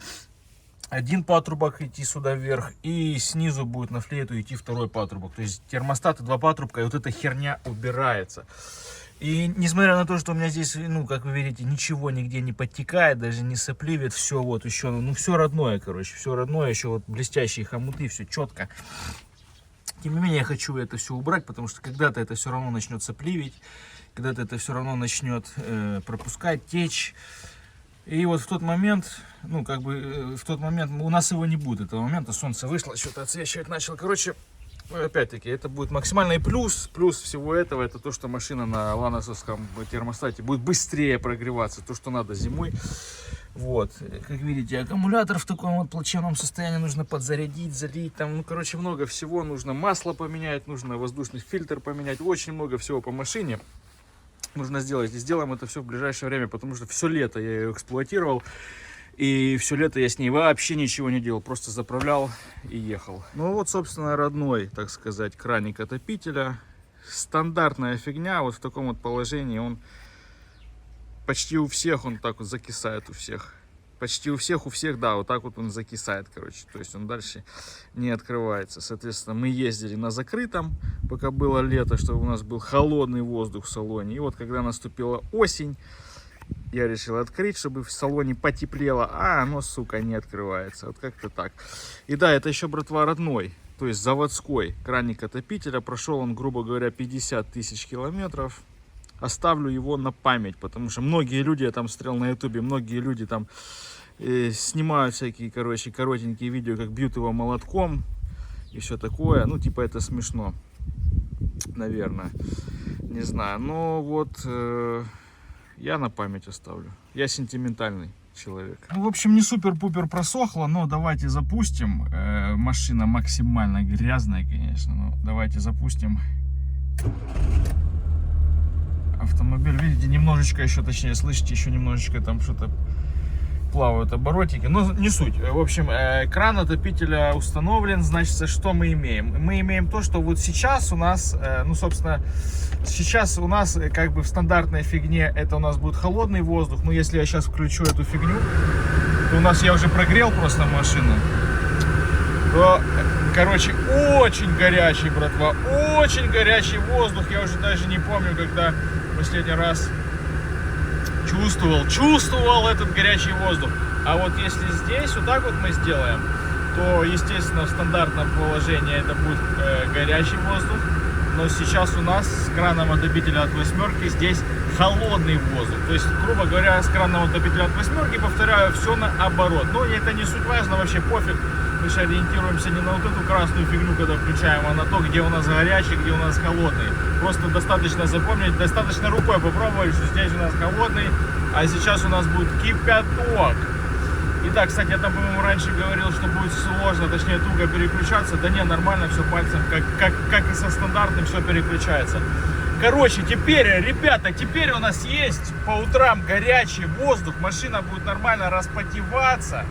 Один патрубок идти сюда вверх, и снизу будет на флейту идти второй патрубок. То есть термостат и два патрубка, и вот эта херня убирается. И несмотря на то, что у меня здесь, ну, как вы видите, ничего нигде не подтекает, даже не сопливит, все вот еще, ну, все родное, короче, все родное, еще вот блестящие хомуты, все четко. Тем не менее, я хочу это все убрать, потому что когда-то это все равно начнет сопливить, когда-то это все равно начнет пропускать, течь. И вот в тот момент, ну, как бы, в тот момент, у нас его не будет, этого момента, солнце вышло, что-то отсвечивать начало, короче. Опять-таки, это будет максимальный плюс. Плюс всего этого, это то, что машина на ланосовском термостате будет быстрее прогреваться, то, что надо зимой. Вот, как видите, аккумулятор в таком вот плачевном состоянии нужно подзарядить, залить, там, ну, короче, много всего. Нужно масло поменять, нужно воздушный фильтр поменять, очень много всего по машине нужно сделать. И сделаем это все в ближайшее время, потому что все лето я ее эксплуатировал. И все лето я с ней вообще ничего не делал, просто заправлял и ехал. Ну вот, собственно, родной, так сказать, краник отопителя. Стандартная фигня, вот в таком вот положении он почти у всех, он так вот закисает у всех. Почти у всех, да, вот так вот он закисает, короче. То есть он дальше не открывается. Соответственно, мы ездили на закрытом, пока было лето, чтобы у нас был холодный воздух в салоне. И вот когда наступила осень, я решил открыть, чтобы в салоне потеплело, а оно, сука, не открывается. Вот как-то так. И да, это еще, братва, родной, то есть заводской краник отопителя. Прошел он, грубо говоря, 50 тысяч километров. Оставлю его на память, потому что многие люди, я там смотрел на ютубе, многие люди там снимают всякие, короче, коротенькие видео, как бьют его молотком и все такое. Ну, типа, это смешно, наверное. Не знаю, но вот... я на память оставлю. Я сентиментальный человек. Ну, в общем, не супер-пупер просохло, но давайте запустим. Машина максимально грязная, конечно. Но давайте запустим. Автомобиль, видите, немножечко еще, точнее, слышите, еще немножечко там что-то плавают оборотики. Но не суть. В общем, кран отопителя установлен. Значит, что мы имеем? Мы имеем то, что вот сейчас у нас, ну, собственно, сейчас у нас как бы в стандартной фигне это у нас будет холодный воздух. Но если я сейчас включу эту фигню, то у нас, я уже прогрел просто машину, то, короче, очень горячий, братва, очень горячий воздух. Я уже даже не помню, когда последний раз чувствовал этот горячий воздух. А вот если здесь вот так вот мы сделаем, то, естественно, в стандартном положении это будет горячий воздух. Но сейчас у нас с краном отопителя от восьмерки здесь холодный воздух. То есть, грубо говоря, с краном отопителя от восьмерки, повторяю, все наоборот. Но это не суть важно, вообще пофиг. Мы же ориентируемся не на вот эту красную фигню, когда включаем, а на то, где у нас горячий, где у нас холодный. Просто достаточно запомнить, достаточно рукой попробовать, что здесь у нас холодный, а сейчас у нас будет кипяток. И да, кстати, я там, по-моему, раньше говорил, что будет сложно, точнее, туго переключаться. Да не, нормально все пальцем, как и со стандартным, все переключается. Короче, теперь, ребята, теперь у нас есть по утрам горячий воздух, машина будет нормально распотеваться.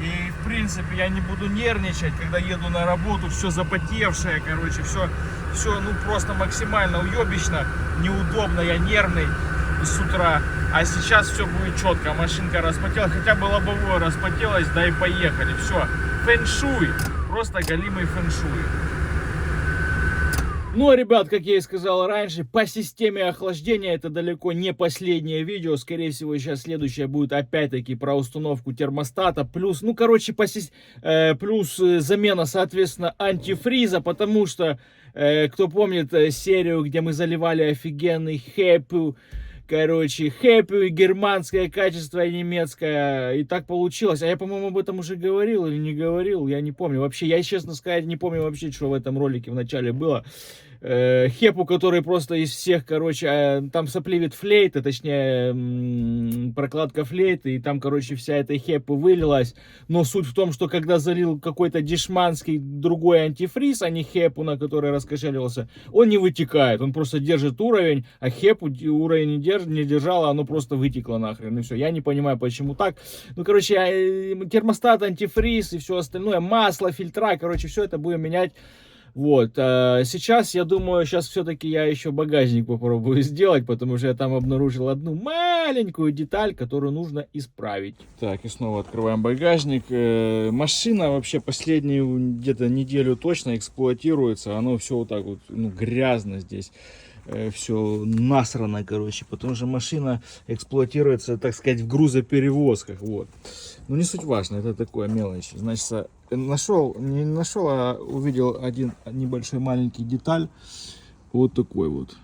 И, в принципе, я не буду нервничать, когда еду на работу, все запотевшее, короче, все, ну, просто максимально уебищно, неудобно, я нервный с утра. А сейчас все будет четко, машинка распотелась, хотя бы лобовое распотелось, да и поехали, все. Фэншуй, просто голимый фэншуй. Ну, ребят, как я и сказал раньше, по системе охлаждения это далеко не последнее видео. Скорее всего, сейчас следующее будет опять-таки про установку термостата. Плюс, ну, короче, плюс замена, соответственно, антифриза. Потому что, кто помнит серию, где мы заливали офигенный хэппи, короче, хэппи, германское качество и немецкое. И так получилось. А я, по-моему, об этом уже говорил или не говорил, я не помню. Вообще, я, честно сказать, не помню вообще, что в этом ролике в начале было. Хепу, который просто из всех, короче, там сопливит флейта, точнее, прокладка флейты, и там, короче, вся эта хепа вылилась. Но суть в том, что когда залил какой-то дешманский другой антифриз, а не хепу, на который раскошеливался, он не вытекает, он просто держит уровень, а хепу уровень не держала, оно просто вытекло нахрен, и все. Я не понимаю, почему так. Ну, короче, термостат, антифриз и все остальное, масло, фильтра, короче, все это будем менять. Вот, сейчас, я думаю, все-таки я еще багажник попробую сделать, потому что я там обнаружил одну маленькую деталь, которую нужно исправить. Так, и снова открываем багажник. Машина вообще последнюю где-то неделю точно эксплуатируется, оно все вот так вот, ну, грязно здесь. Все насрано, короче, потому что машина эксплуатируется, так сказать, в грузоперевозках, вот. Но не суть важно, это такое мелочь. Значит, не нашел, а увидел один небольшой маленький деталь, вот такой вот.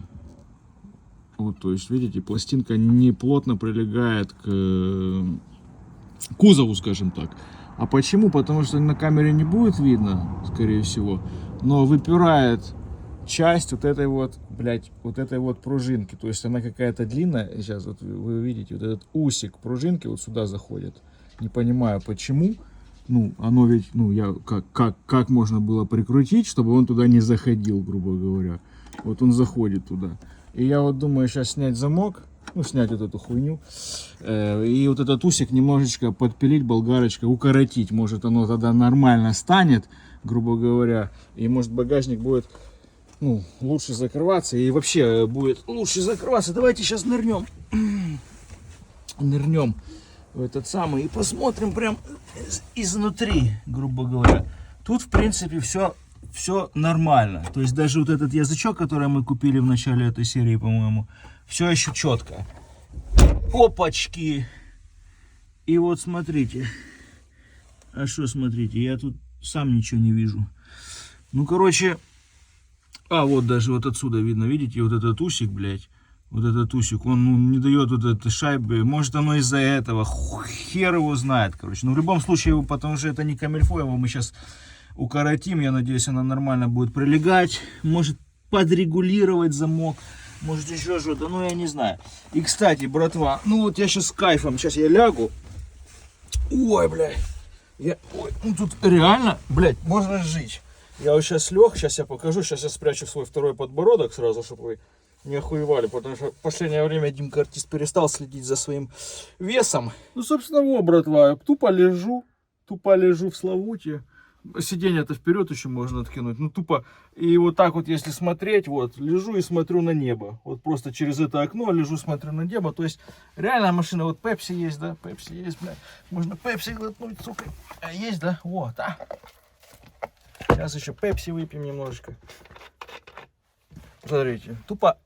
Вот, то есть, видите, пластинка не плотно прилегает к кузову, скажем так. А почему? Потому что на камере не будет видно, скорее всего, но выпирает часть вот этой вот, блядь, вот этой вот пружинки. То есть она какая-то длинная. Сейчас вот вы видите, вот этот усик пружинки вот сюда заходит. Не понимаю почему. Ну, оно ведь, ну, как можно было прикрутить, чтобы он туда не заходил, грубо говоря. Вот он заходит туда. И я вот думаю сейчас снять замок, ну, снять вот эту хуйню. И вот этот усик немножечко подпилить болгарочкой, укоротить. Может, оно тогда нормально станет, грубо говоря. И может багажник будет, ну, лучше закрываться, и вообще будет лучше закрываться. Давайте сейчас нырнем в этот самый и посмотрим прям изнутри, грубо говоря. Тут, в принципе, все нормально. То есть даже вот этот язычок, который мы купили в начале этой серии, по-моему, все еще четко. Опачки! И вот смотрите. А что смотрите? Я тут сам ничего не вижу. Ну, короче... А, вот даже вот отсюда видно, видите, вот этот усик, блядь, вот этот усик, он, ну, не дает вот этой шайбы, может оно из-за этого, хер его знает, короче. Но в любом случае, потому что это не камильфо, его мы сейчас укоротим, я надеюсь, она нормально будет прилегать, может подрегулировать замок, может еще что-то, ну, я не знаю. И, кстати, братва, ну, вот я сейчас с кайфом, сейчас я лягу, ой, блядь, ой, ну, тут реально, блядь, можно жить. Я вот сейчас лег, сейчас я покажу, сейчас я спрячу свой второй подбородок сразу, чтобы вы не охуевали, потому что в последнее время Димка Артист перестал следить за своим весом. Ну, собственно, вот, братва, тупо лежу в Славуте. Сиденье-то вперед еще можно откинуть, ну, тупо. И вот так вот, если смотреть, вот, лежу и смотрю на небо. Вот просто через это окно лежу, смотрю на небо. То есть, реальная машина, вот Пепси есть, да, Пепси есть, бля. Можно Пепси глотнуть, сука. Есть, да, вот, а. Сейчас еще пепси выпьем немножечко. Смотрите, тупо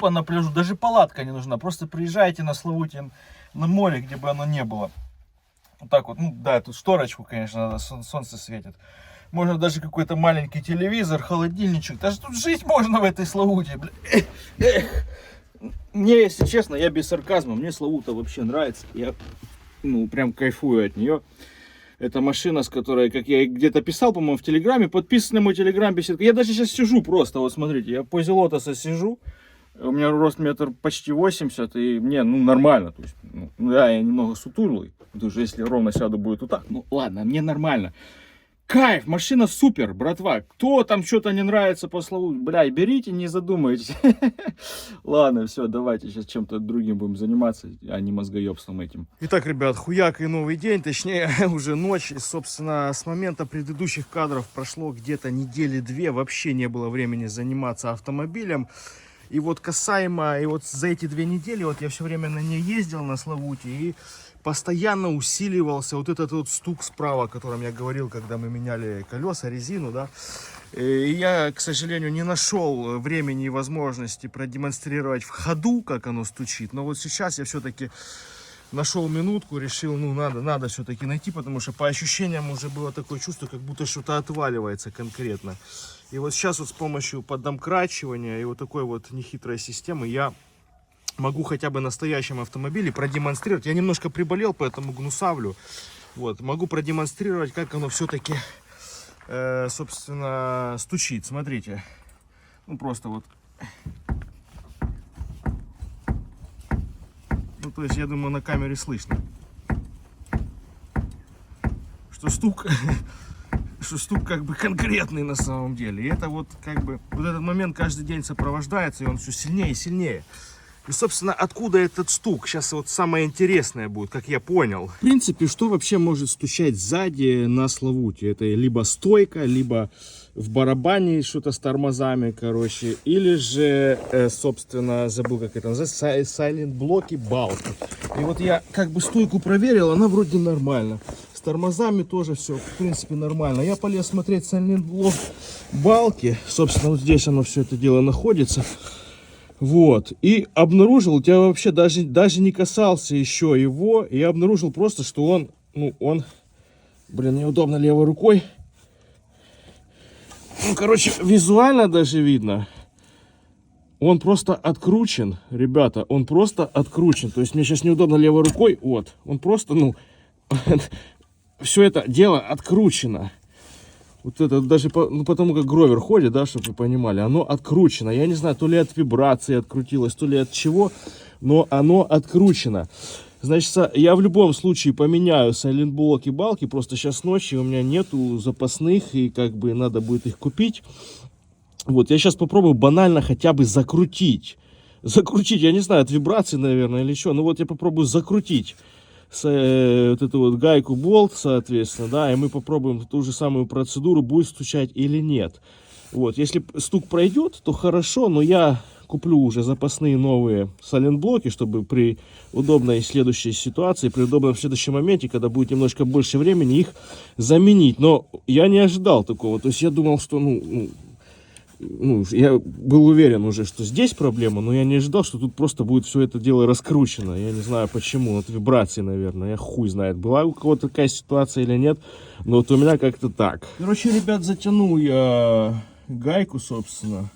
на пляжу. Даже палатка не нужна. Просто приезжайте на Славутин, на море, где бы оно ни было. Вот так вот. Ну да, тут шторочку, конечно, надо, солнце светит. Можно даже какой-то маленький телевизор, холодильничек. Даже тут жить можно в этой Славуте. Мне, если честно, я без сарказма, мне Славута вообще нравится. Я, ну, прям кайфую от нее. Это машина, с которой, как я где-то писал, по-моему, в Телеграме, подписан на мой Телеграм-беседку. Я даже сейчас сижу просто, вот смотрите, я позе Лотоса сижу, у меня рост метр почти 80, и мне, ну, нормально. То есть, ну, да, я немного сутулый, даже если ровно сяду, будет вот так. Ну, ладно, мне нормально. Кайф, машина супер, братва. Кто там что-то не нравится по слову, бля, берите, не задумайтесь. Ладно, все, давайте сейчас чем-то другим будем заниматься, а не мозгоебством этим. Итак, ребят, хуяк и новый день, точнее уже ночь. И, собственно, с момента предыдущих кадров прошло где-то недели две, вообще не было времени заниматься автомобилем. И вот касаемо, и вот за эти 2 недели, вот я все время на ней ездил, на Славуте, и постоянно усиливался вот этот вот стук справа, о котором я говорил, когда мы меняли колеса, резину, да. И я, к сожалению, не нашел времени и возможности продемонстрировать в ходу, как оно стучит. Но вот сейчас я все-таки нашел минутку, решил, ну, надо все-таки найти, потому что по ощущениям уже было такое чувство, как будто что-то отваливается конкретно. И вот сейчас вот с помощью поддомкрачивания и вот такой вот нехитрой системы я могу хотя бы на настоящем автомобиле продемонстрировать. Я немножко приболел, поэтому гнусавлю. Вот, могу продемонстрировать, как оно все-таки, собственно, стучит. Смотрите. Ну, просто вот. Ну, то есть, я думаю, на камере слышно, что стук, как бы конкретный на самом деле. И это вот как бы, вот этот момент каждый день сопровождается, и он все сильнее и сильнее. И, собственно, откуда этот стук? Сейчас вот самое интересное будет, как я понял. В принципе, что вообще может стучать сзади на Славуте? Это либо стойка, либо в барабане что-то с тормозами, короче. Или же, собственно, забыл, как это называется, сайлент-блоки, балки. И вот я как бы стойку проверил, она вроде нормально. С тормозами тоже все, в принципе, нормально. Я полез смотреть сайлент-блок, балки. Собственно, вот здесь оно все это дело находится. Вот, и обнаружил, я вообще даже не касался еще его, и я обнаружил просто, что он, блин, неудобно левой рукой. Ну, короче, визуально даже видно, он просто откручен, ребята, он просто откручен. То есть мне сейчас неудобно левой рукой, вот, он просто, все это дело откручено. Вот это даже потому как гровер ходит, да, чтобы вы понимали, оно откручено. Я не знаю, то ли от вибрации открутилось, то ли от чего, но оно откручено. Значит, я в любом случае поменяю сайлент-блоки, балки, просто сейчас ночью у меня нету запасных, и как бы надо будет их купить. Вот, я сейчас попробую банально хотя бы закрутить. Закрутить, я не знаю, от вибрации, наверное, или что, но вот я попробую закрутить вот эту вот гайку болт, соответственно, да, и мы попробуем ту же самую процедуру, будет стучать или нет. Вот, если стук пройдет, то хорошо, но я куплю уже запасные новые сайлент-блоки, чтобы при удобной следующей ситуации, при удобном следующем моменте, когда будет немножко больше времени, их заменить. Но я не ожидал такого, то есть я думал, что, я был уверен уже, что здесь проблема, но я не ожидал, что тут просто будет все это дело раскручено. Я не знаю почему, от вибрации, наверное, я хуй знает, была у кого-то такая ситуация или нет, но вот у меня как-то так. Короче, ребят, затянул я гайку, собственно.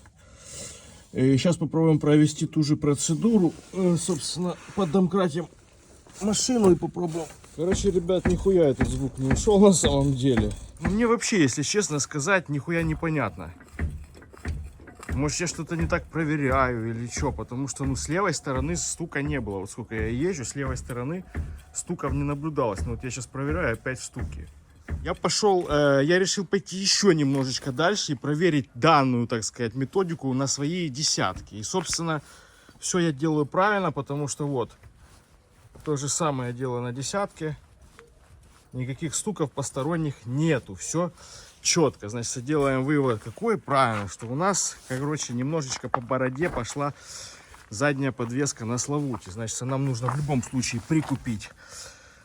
И сейчас попробуем провести ту же процедуру, собственно, поддомкратим машину и попробуем. Короче, ребят, нихуя этот звук не ушел на самом деле. Мне вообще, если честно сказать, нихуя непонятно. Может, я что-то не так проверяю или что, потому что, с левой стороны стука не было. Вот сколько я езжу, с левой стороны стуков не наблюдалось. Но вот я сейчас проверяю, опять стуки. Я решил пойти еще немножечко дальше и проверить данную, так сказать, методику на свои десятки. И, собственно, все я делаю правильно, потому что вот, то же самое я делаю на десятке. Никаких стуков посторонних нету, все четко. Значит, делаем вывод какой? Правильно, что у нас, короче, немножечко по бороде пошла задняя подвеска на Славуте. Значит, нам нужно в любом случае прикупить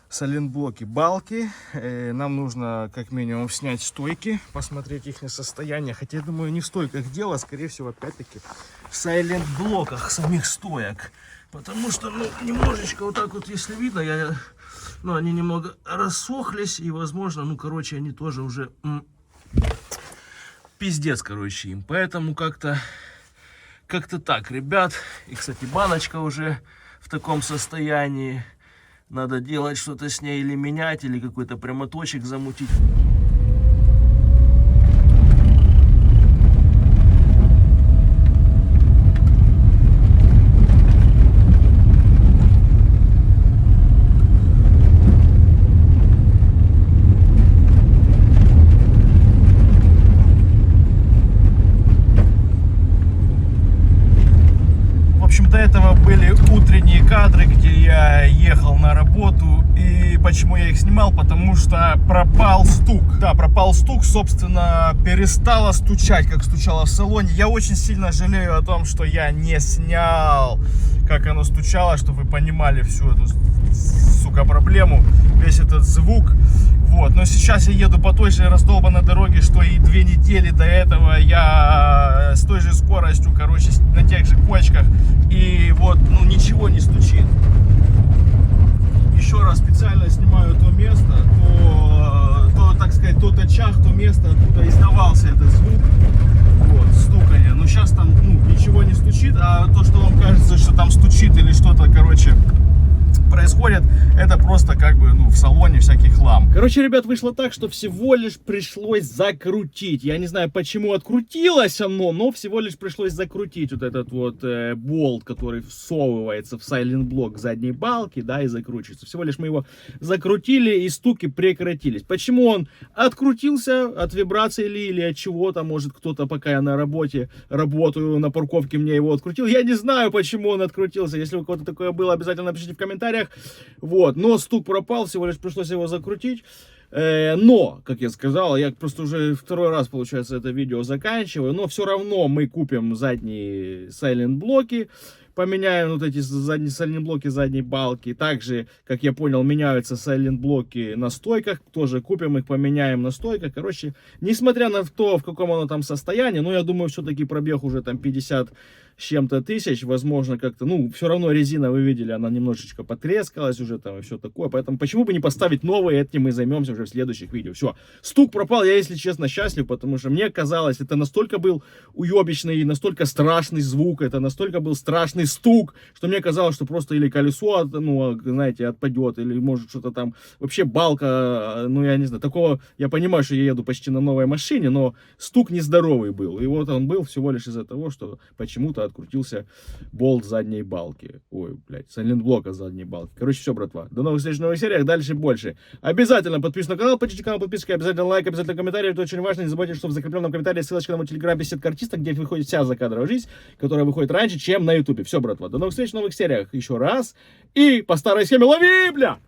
сайлент-блоки, балки. Нам нужно как минимум снять стойки, посмотреть их состояние. Хотя, я думаю, не в стойках дело, скорее всего, опять-таки в сайлент-блоках самих стоек. Потому что, немножечко вот так вот, если видно, они немного рассохлись. И, возможно, они тоже уже пиздец, им. Поэтому как-то так, ребят. И, кстати, баночка уже в таком состоянии. Надо делать что-то с ней или менять, или какой-то прямоточек замутить. до этого были утренние кадры, где я ехал на работу. И почему я их снимал? Потому что пропал стук. Да, пропал стук, собственно, перестало стучать, как стучало в салоне. Я очень сильно жалею о том, что я не снял, как оно стучало, чтобы вы понимали всю эту, сука, проблему, весь этот звук. Вот, но сейчас я еду по той же раздолбанной дороге, что и 2 недели до этого. Я с той же скоростью, короче, на тех же кочках. И вот, ну, ничего не стучит. Еще раз специально снимаю то место, так сказать, тот очаг, то место, откуда издавался этот звук. Вот, стуканье. Но сейчас там, ну, ничего не стучит, а то, что вам кажется, что там стучит или что-то, короче, происходит, это просто как бы, ну, в салоне всякий хлам. Короче, ребят, вышло так, что всего лишь пришлось закрутить. Я не знаю, почему открутилось оно, но всего лишь пришлось закрутить вот этот вот болт, который всовывается в сайлент-блок задней балки, да, и закручивается. Всего лишь мы его закрутили, и стуки прекратились. Почему он открутился? От вибрации или от чего-то? Может, кто-то, пока я на работе работаю, на парковке, мне его открутил. Я не знаю, почему он открутился. Если у кого-то такое было, обязательно напишите в комментариях. Вот, но стук пропал, всего лишь пришлось его закрутить. Но, как я сказал, я просто уже второй раз, получается, это видео заканчиваю. Но все равно мы купим задние сайлент-блоки, поменяем вот эти задние сайлент-блоки задней балки. Также, как я понял, меняются сайлент-блоки на стойках. Тоже купим их, поменяем на стойках. Короче, несмотря на то, в каком оно там состоянии, но я думаю, все-таки пробег уже там 50 с чем-то тысяч. Возможно, как-то, ну, все равно резина, вы видели, она немножечко потрескалась уже там и все такое. Поэтому почему бы не поставить новые, этим мы займемся уже в следующих видео. Все, стук пропал, я, если честно, счастлив, потому что мне казалось, это настолько был уебищный, настолько страшный звук, это настолько был страшный стук, что мне казалось, что просто или колесо, ну, знаете, отпадет, или может что-то там, вообще балка, ну, я не знаю, такого, я понимаю, что я еду почти на новой машине, но стук нездоровый был, и вот он был всего лишь из-за того, что почему-то открутился болт задней балки, ой, блядь, сайлент-блока задней балки. Короче, все, братва, до новых встреч в новых сериях, дальше больше. Обязательно подписывайтесь на канал, подпишите канал подпиской, обязательно лайк, обязательно комментарий, это очень важно, не забывайте, что в закрепленном комментарии ссылочка на мой телеграм беседка артиста, где выходит вся закадровая жизнь, которая выходит раньше, чем на ютубе. Все, братва, до новых встреч в новых сериях еще раз. И по старой схеме лови, бля!